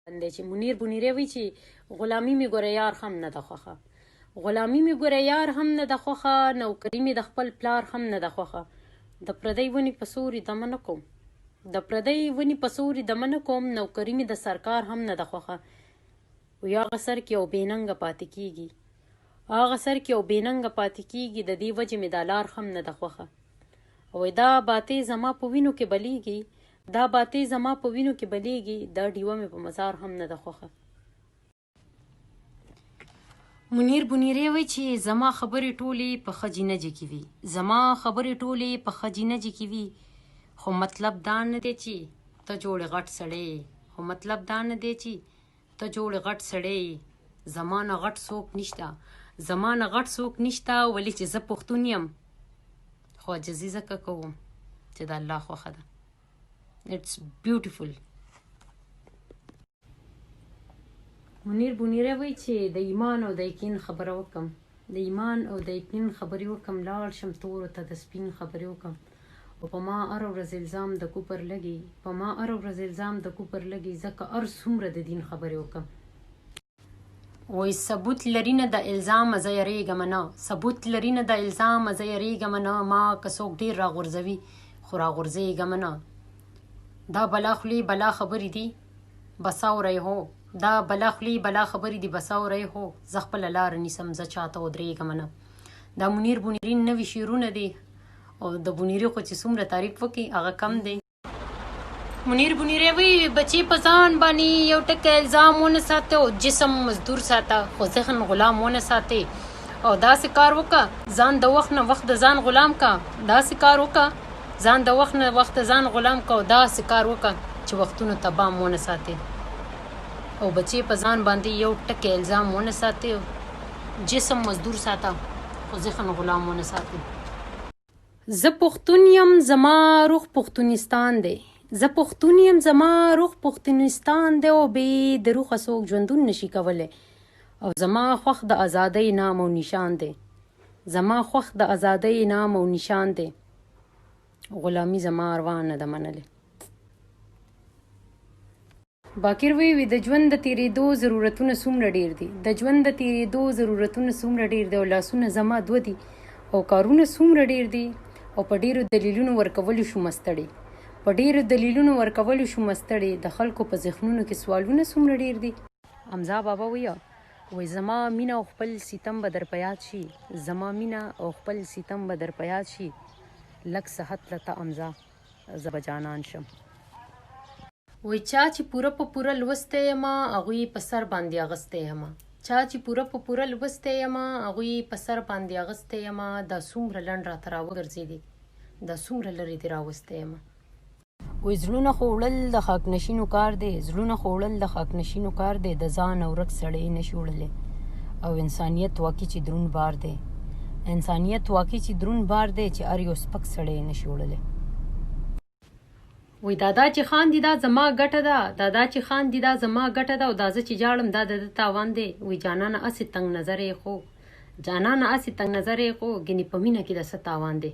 دی چې منیر بنیره وی چې غلامي مې ګوره یار هم نه ده خوښه، غلامي مې ګوره یار هم نه ده خوښه، نوکري مې د خپل پلار هم نه ده خوښه. د پردۍ ونې په سوري دمه نه کوم، د پردۍ ونې په سوري دمه نه کوم، نوکري مې د سرکار هم نه ده خوښه. وی هغه سر کې یو بېننګه پاتې کېږي، هغه سر کې یو بېننګه پاتې کېږي، د دې وجې مې دا لار هم نه ده خوښه. وی دا باتې زما په وینو کې بلیږي، دا باتې زما په وینو کې بلیږي، دا ډیوه مې په مزار هم نه ده خوښه. منیر بنیرې وی چې زما خبرې ټولې په ښه جینجې کې وي، زما خبرې ټولې په ښه جینجې کې وي، خو مطلب دا نه دی چې ته جوړې غټ سړی، خو مطلب دا نه دی چې ته جوړې غټ سړی. زما نه غټ څوک نشته، زما نه غټ څوک نشته، ولې چې زه پښتون یم، خو عاجزي ځکه کوم چې د الله خوښه ده. It's beautiful. منیر بنیره وی چې د ایمان او د یقین خبره وکم، د ایمان او د یقین خبرې وکم، لاړ شم تورو ته د سپین خبرې وکم. او په ما هر ورځ الزام د کوپر لګي، په ما هر ورځ الزام د کوپر لګي، ځکه هر څومره د دین خبرې وکم. وی ثبوت لري نه د الزام زه یریږم نه، ثبوت لري نه د الزام زه یریږم نه، ما که څوک ډېر راغورځوي خو راغورځېږم نه. دا بلا خولې بلا خبرې دي بس اورئ هو، دا بلا خولې بلا خبرې دي بس اورئ هو، زه خپله لاره نیسم زه چاته ودرېږم نه. دا منیر بنیرین نوي شعرونه دي او د بنیرې خو چې څومره تعریف وکړي هغه کم دی. منیر بنیرې وی بچی په ځان باندې یو ټکی الزام ونه ساته، او جسم مزدور ساته خو ذهن غلام ونه ساتې. او داسې کار وکړه ځان د وخت نه وخت د ځان غلام کا، داسې کار وکړه ځان د وخت نه وخت ځان غلام کا، او داسې کار وکړه چې وختونو ته بام ونه ساتې. او بچی په ځان باندې یو ټکی الزام ونه ساتې، جسم مزدور ساته خو ذهن غلام ونه ساتې. زه پښتون یم زما روح پښتونستان دی، زه پښتون یم زما روح پښتونستان دی، او بې د روحه څوک ژوندون نشي کولی. او زما خوښ د ازادۍ نام او نشان دی، زما خوښ د ازادۍ نام او نشان دی، غلامي زما اروا نه ده منلې. باکر وی د ژوند د تیریدو ضرورتونه څومره ډیر دي، د ژوند د تیریدو ضرورتونه څومره ډیر دي، او لاسونه زما دوه دي، او کارونه څومره ډیر دي، او په ډیرو دلیلونو ورکولو شو مستړی، په ډیرو دلیلونو ورکولو شو مستړی، د خلکو په ذهنونو کې سوالونه څومره ډیر دي. حمزه بابا وی زما مینه او خپل ستم به در په یاد شي، زما مینه او خپل ستم به در په یاد شي، لږ صحت لته امزه زه به جانان شم. وی چا چې پوره په پوره لوستی یمه هغوی په سر باندې اغستی یمه، چا چې پوره په پوره لوستی یمه هغوی په سر باندې اغستی یمه، دا څومره لنډ راته راوګرځېدې، دا څومره لرې دې راوستی یمه. وی زړونه خو وړل د خاکنشینو کار دی، زړونه خو وړل د خاکنشینو کار دی، د ځان او ورک سړی نشي وړلی. او انسانیت واقعي چې دروند بار دی، انسانیت واقعي چې دروند بار دی، چې هر یو سپک سړی نشي وړلی. وی دادا چې خاندي دا زما ګټه ده، دادا چې خاندي دا زما ګټه ده، او دا زه چې جاړم دا د ده تاوان دی. وی جانانه هسې تنګ نظر یې خو، جانانه هسې تنګ نظر یې خو، ګنې په مینه کې د څه تاوان دی.